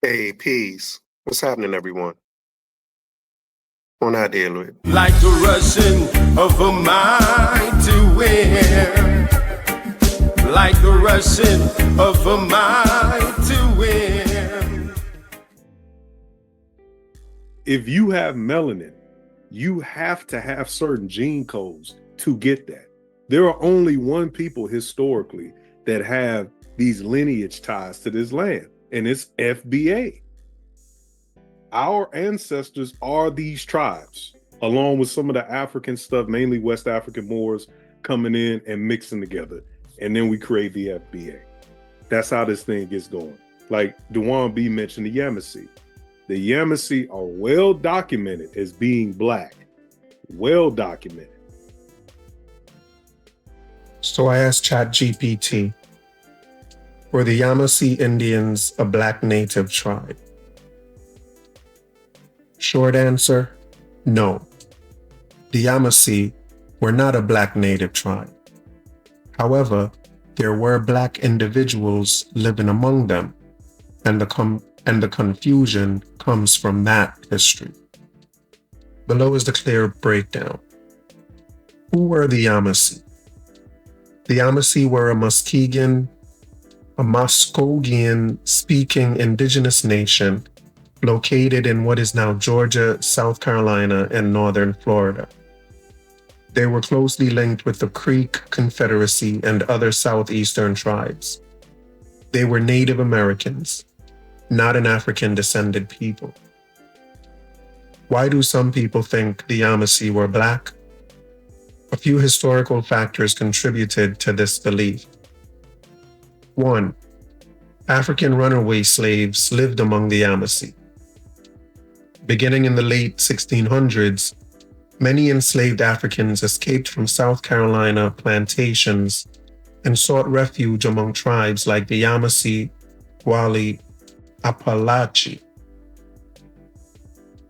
Hey, peace. What's happening, everyone? On I deal with. Like the rushing of a mighty wind. Like the rushing of a mighty wind. If you have melanin, you have to have certain gene codes to get that. There are only one people historically that have these lineage ties to this land, and it's FBA. Our ancestors are these tribes, along with some of the African stuff, mainly West African Moors, coming in and mixing together. And then we create the FBA. That's how this thing gets going. Like Dewan B mentioned the Yamasee. The Yamasee are well documented as being black. Well documented. So I asked ChatGPT, were the Yamasee Indians a black native tribe? Short answer, no. The Yamasee were not a black native tribe. However, there were black individuals living among them, and the confusion comes from that history. Below is the clear breakdown. Who were the Yamasee? The Yamasee were a Muskogee-speaking indigenous nation located in what is now Georgia, South Carolina, and northern Florida. They were closely linked with the Creek Confederacy and other southeastern tribes. They were Native Americans, not an African-descended people. Why do some people think the Yamasee were black? A few historical factors contributed to this belief. 1. African runaway slaves lived among the Yamasee. Beginning in the late 1600s, many enslaved Africans escaped from South Carolina plantations and sought refuge among tribes like the Yamasee, Gwali, Apalachee.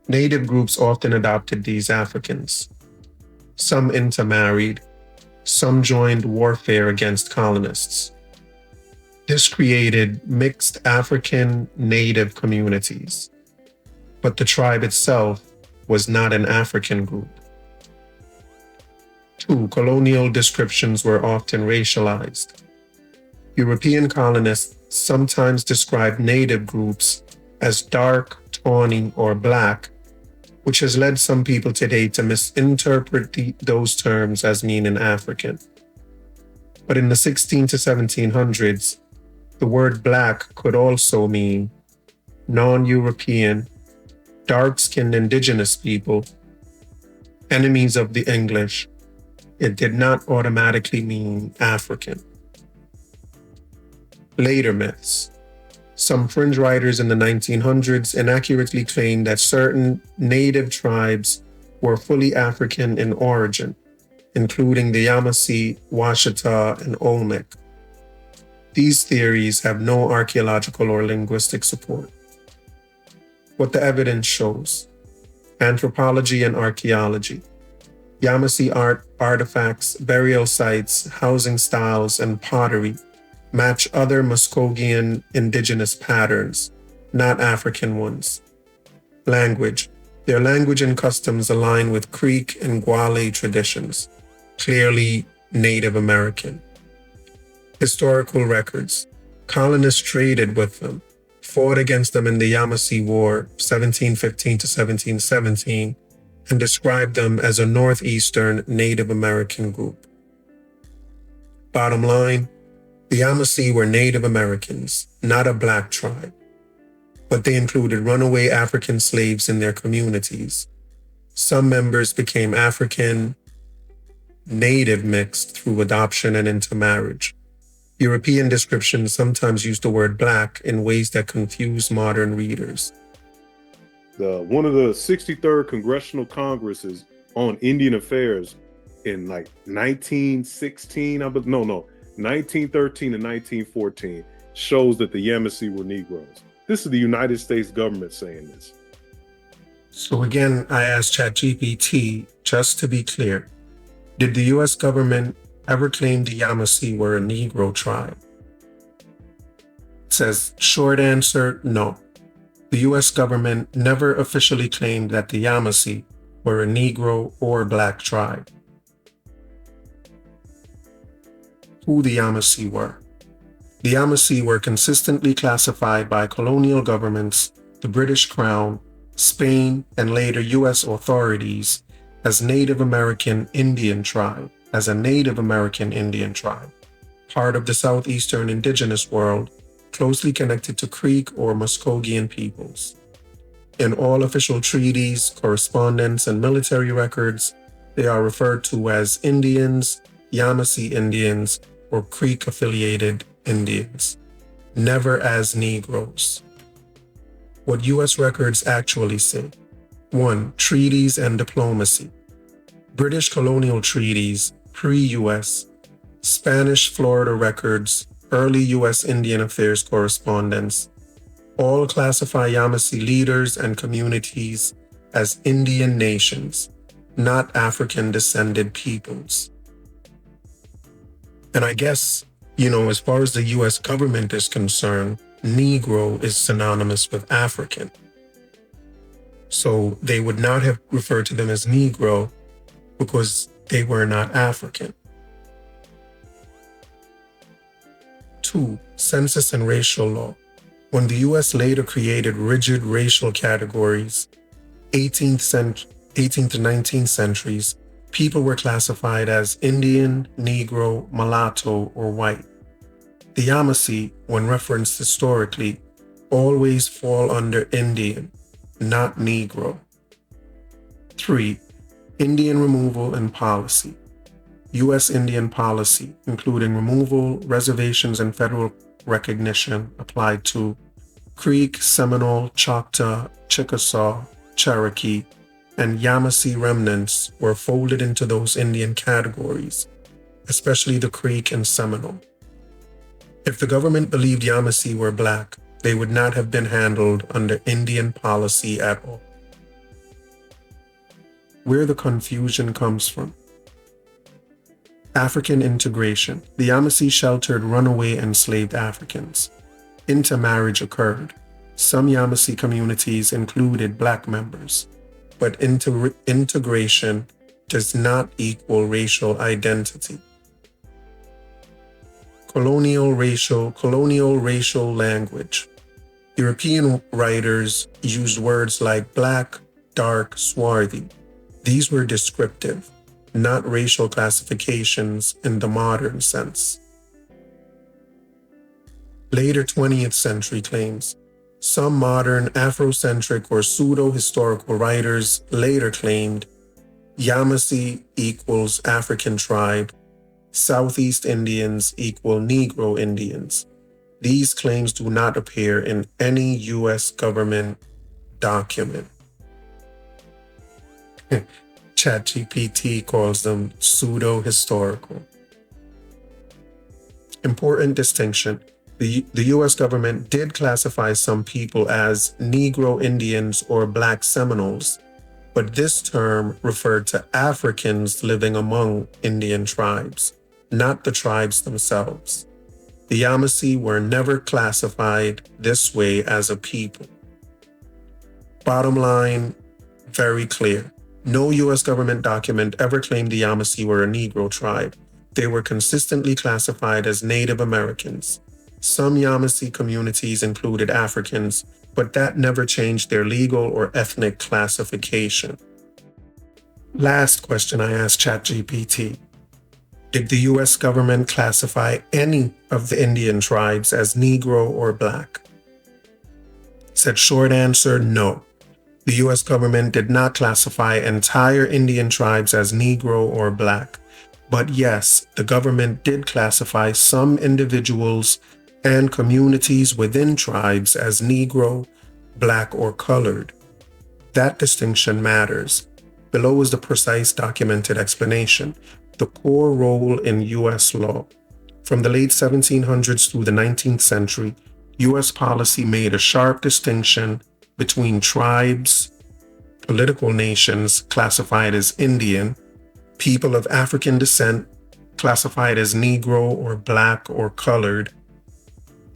Native groups often adopted these Africans. Some intermarried, some joined warfare against colonists. This created mixed African-Native communities, but the tribe itself was not an African group. 2. Colonial descriptions were often racialized. European colonists sometimes described native groups as dark, tawny, or black, which has led some people today to misinterpret those terms as meaning African. But in the 16 to 1700s, the word black could also mean non-European, dark-skinned indigenous people, enemies of the English. It did not automatically mean African. Later myths. Some fringe writers in the 1900s inaccurately claimed that certain native tribes were fully African in origin, including the Yamasee, Washita, and Olmec. These theories have no archaeological or linguistic support. What the evidence shows. Anthropology and archaeology. Yamasee artifacts, burial sites, housing styles, and pottery match other Muskogean indigenous patterns, not African ones. Language. Their language and customs align with Creek and Gwali traditions, clearly Native American. Historical records. Colonists traded with them, fought against them in the Yamasee War, 1715 to 1717, and described them as a northeastern Native American group. Bottom line, the Yamasee were Native Americans, not a black tribe, but they included runaway African slaves in their communities. Some members became African, Native mixed through adoption and intermarriage. European descriptions sometimes use the word black in ways that confuse modern readers. One of the 63rd Congressional Congresses on Indian Affairs in like 1913 and 1914 shows that the Yamasee were Negroes. This is the United States government saying this. So again, I asked ChatGPT, just to be clear, did the US government ever claim the Yamasee were a Negro tribe? It says, short answer, no. The U.S. government never officially claimed that the Yamasee were a Negro or Black tribe. Who the Yamasee were. The Yamasee were consistently classified by colonial governments, the British Crown, Spain, and later U.S. authorities as Native American Indian tribe, part of the southeastern indigenous world, closely connected to Creek or Muskogean peoples. In all official treaties, correspondence, and military records, they are referred to as Indians, Yamasee Indians, or Creek-affiliated Indians, never as Negroes. What U.S. records actually say. 1. Treaties and diplomacy. British colonial treaties, pre-U.S., Spanish Florida records, early U.S. Indian Affairs correspondence, all classify Yamasee leaders and communities as Indian nations, not African-descended peoples. And I guess, as far as the U.S. government is concerned, Negro is synonymous with African. So they would not have referred to them as Negro because they were not African. 2. Census and racial law. When the U.S. later created rigid racial categories, 18th to 19th centuries, people were classified as Indian, Negro, mulatto, or white. The Yamasee, when referenced historically, always fall under Indian, not Negro. 3. Indian removal and policy. U.S. Indian policy, including removal, reservations, and federal recognition, applied to Creek, Seminole, Choctaw, Chickasaw, Cherokee, and Yamasee remnants were folded into those Indian categories, especially the Creek and Seminole. If the government believed Yamasee were Black, they would not have been handled under Indian policy at all. Where the confusion comes from. African integration. The Yamasee sheltered runaway enslaved Africans. Intermarriage occurred. Some Yamasee communities included Black members, but integration does not equal racial identity. Colonial racial language. European writers used words like black, dark, swarthy. These were descriptive, not racial classifications in the modern sense. Later 20th century claims. Some modern Afrocentric or pseudo-historical writers later claimed Yamasee equals African tribe, Southeast Indians equal Negro Indians. These claims do not appear in any U.S. government document. ChatGPT calls them pseudo-historical. Important distinction. The U.S. government did classify some people as Negro Indians or Black Seminoles, but this term referred to Africans living among Indian tribes, not the tribes themselves. The Yamasee were never classified this way as a people. Bottom line, very clear. No U.S. government document ever claimed the Yamasee were a Negro tribe. They were consistently classified as Native Americans. Some Yamasee communities included Africans, but that never changed their legal or ethnic classification. Last question I asked ChatGPT. Did the U.S. government classify any of the Indian tribes as Negro or Black? Said short answer, no. The U.S. government did not classify entire Indian tribes as Negro or Black. But yes, the government did classify some individuals and communities within tribes as Negro, Black, or colored. That distinction matters. Below is the precise documented explanation. The core role in U.S. law. From the late 1700s through the 19th century, U.S. policy made a sharp distinction between tribes, political nations classified as Indian, people of African descent classified as Negro or Black or colored,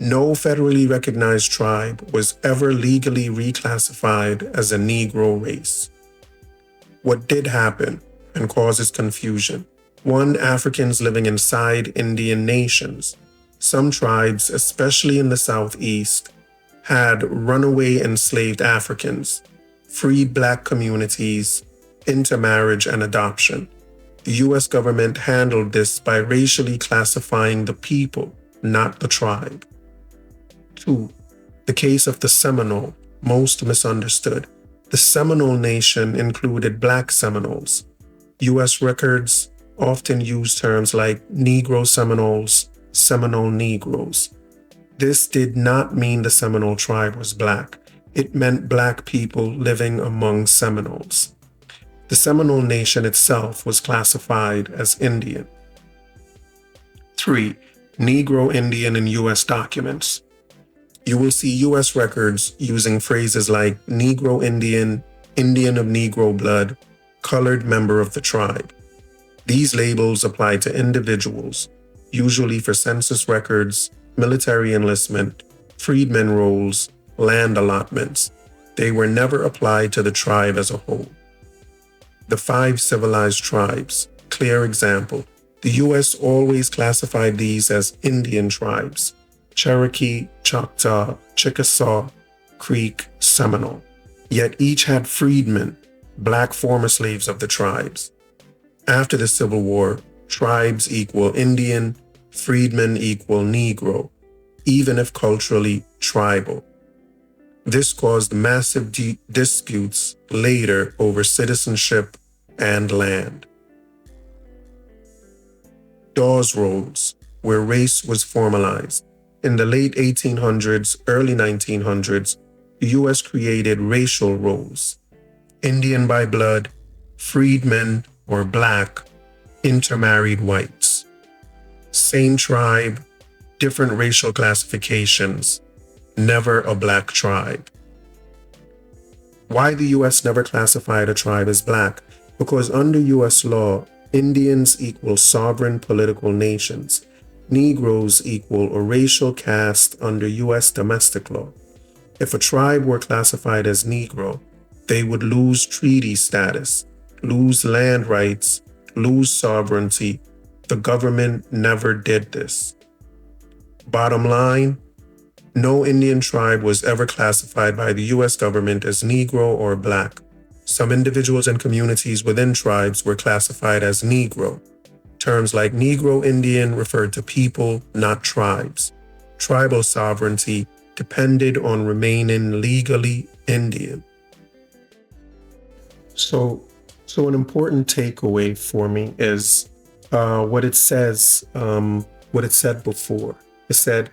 No federally recognized tribe was ever legally reclassified as a Negro race. What did happen and causes confusion? One, Africans living inside Indian nations. Some tribes, especially in the Southeast, had runaway enslaved Africans, freed Black communities, intermarriage and adoption. The U.S. government handled this by racially classifying the people, not the tribe. 2. The case of the Seminole, most misunderstood. The Seminole Nation included Black Seminoles. U.S. records often use terms like Negro Seminoles, Seminole Negroes. This did not mean the Seminole tribe was Black. It meant Black people living among Seminoles. The Seminole Nation itself was classified as Indian. 3. Negro Indian in U.S. documents. You will see U.S. records using phrases like Negro Indian, Indian of Negro blood, colored member of the tribe. These labels apply to individuals, usually for census records, military enlistment, freedmen rolls, land allotments. They were never applied to the tribe as a whole. The 5 civilized tribes, clear example. The U.S. always classified these as Indian tribes: Cherokee, Choctaw, Chickasaw, Creek, Seminole. Yet each had freedmen, Black former slaves of the tribes. After the Civil War, tribes equal Indian, freedmen equal Negro, even if culturally tribal. This caused massive disputes later over citizenship and land. Dawes rolls, where race was formalized. In the late 1800s, early 1900s, the U.S. created racial roles: Indian by blood, freedmen or Black, intermarried whites. Same tribe, different racial classifications, never a Black tribe. Why the U.S. never classified a tribe as Black? Because under U.S. law, Indians equal sovereign political nations. Negroes equal a racial caste under U.S. domestic law. If a tribe were classified as Negro, they would lose treaty status, lose land rights, lose sovereignty. The government never did this. Bottom line, no Indian tribe was ever classified by the U.S. government as Negro or Black. Some individuals and communities within tribes were classified as Negro. Terms like Negro Indian referred to people, not tribes. Tribal sovereignty depended on remaining legally Indian. So an important takeaway for me is what it says, what it said before. It said,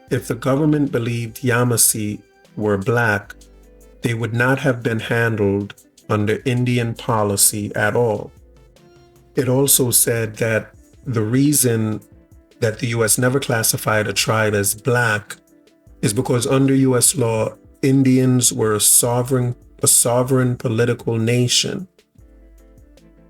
if the government believed Yamasee were Black, they would not have been handled under Indian policy at all. It also said that the reason that the U.S. never classified a tribe as Black is because under U.S. law, Indians were a sovereign political nation.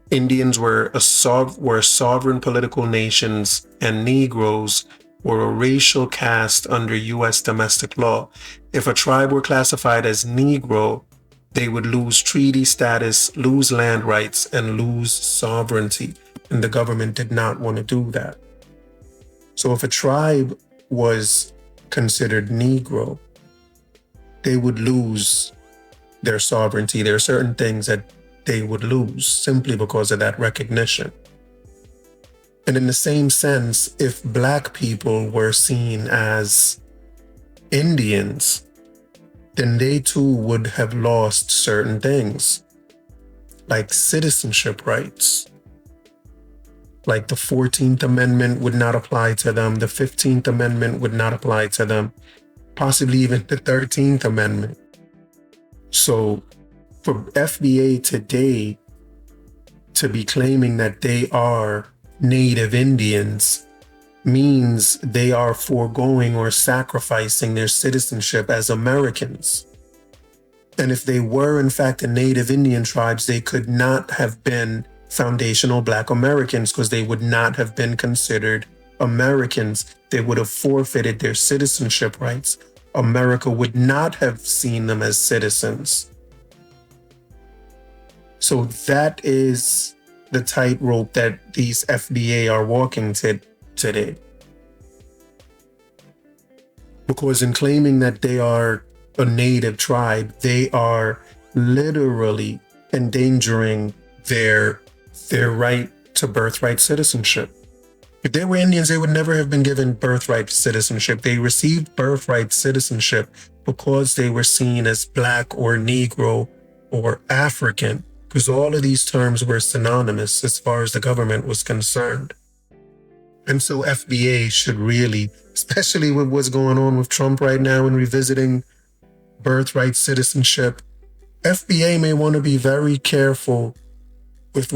Indians were sovereign political nations, and Negroes were a racial caste under U.S. domestic law. If a tribe were classified as Negro, they would lose treaty status, lose land rights, and lose sovereignty. And the government did not want to do that. So if a tribe was considered Negro, they would lose their sovereignty. There are certain things that they would lose simply because of that recognition. And in the same sense, if Black people were seen as Indians, then they too would have lost certain things, like citizenship rights. Like the 14th Amendment would not apply to them, the 15th Amendment would not apply to them, possibly even the 13th Amendment. So for FBA today to be claiming that they are Native Indians means they are foregoing or sacrificing their citizenship as Americans. And if they were in fact a Native Indian tribes, they could not have been foundational Black Americans because they would not have been considered Americans, they would have forfeited their citizenship rights. America would not have seen them as citizens. So that is the tightrope that these FBA are walking today. Because in claiming that they are a native tribe, they are literally endangering their right to birthright citizenship. If they were Indians, they would never have been given birthright citizenship. They received birthright citizenship because they were seen as Black or Negro or African, because all of these terms were synonymous as far as the government was concerned. And so FBA should really, especially with what's going on with Trump right now and revisiting birthright citizenship, FBA may want to be very careful with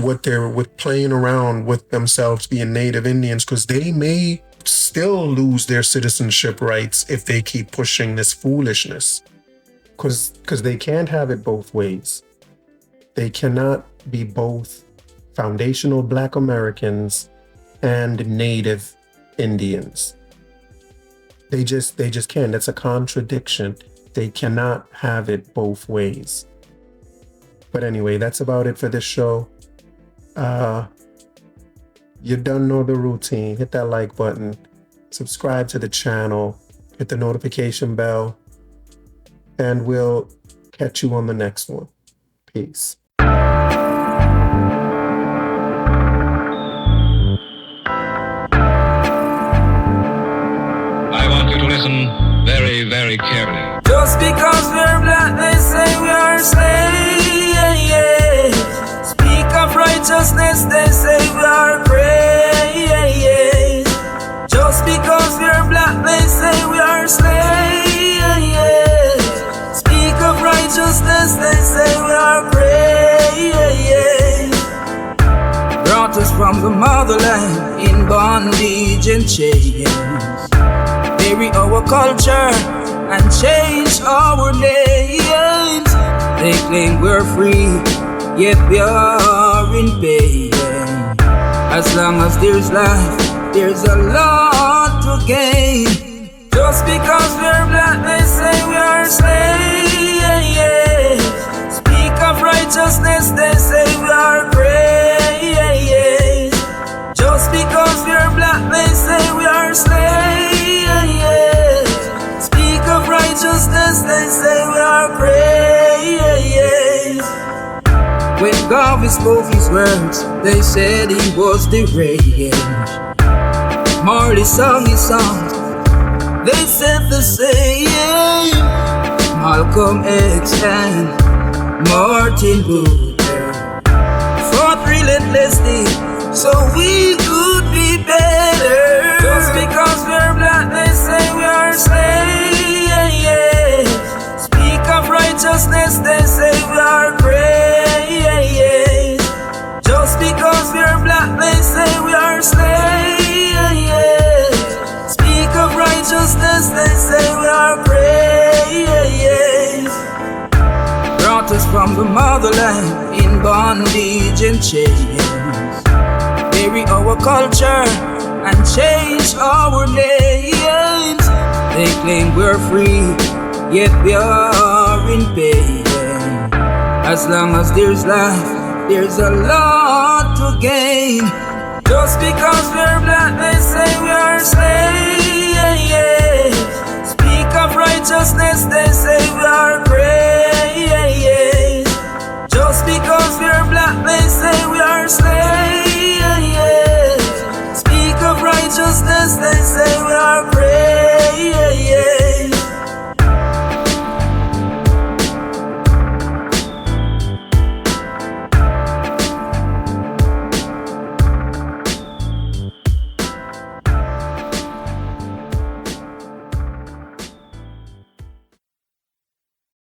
playing around with themselves being native Indians, because they may still lose their citizenship rights if they keep pushing this foolishness. Because they can't have it both ways. They cannot be both foundational Black Americans and native Indians. They just can't. That's a contradiction. They cannot have it both ways. But anyway, that's about it for this show. You don't know the routine. Hit that like button, subscribe to the channel, hit the notification bell, and we'll catch you on the next one. Peace. I want you to listen very, very carefully. Just because we're black, they say we are slaves. Speak of righteousness, they say we are praise. Just because we're black, they say we are slaves. Speak of righteousness, they say we are praise. Brought us from the motherland in bondage and chains. Bury our culture and change our names. They claim we're free, yet we are in pain. As long as there's life, there's a lot to gain. Just because we're black, they say we are slaves. Speak of righteousness, they say we are praise. Just because we're black, they say we are slaves. Speak of righteousness, they say we are praise. When God spoke his words, they said he was deranged. Marley sung his songs, they said the same. Malcolm X and Martin Luther fought relentlessly so we could be better. Just because we're black, they say we are slaves. Speak of righteousness, they say we are praise. Just because we're black, they say we are slaves. Speak of righteousness, they say we are praise. Brought us from the motherland in bondage and chains. Bury our culture and change our names. They claim we're free, yet we are in pain. As long as there's life, there's a lot to gain. Just because we're black, they say we are slaves. Speak of righteousness, they say we are praise. Just because we're black, they say we are slaves. Speak of righteousness, they say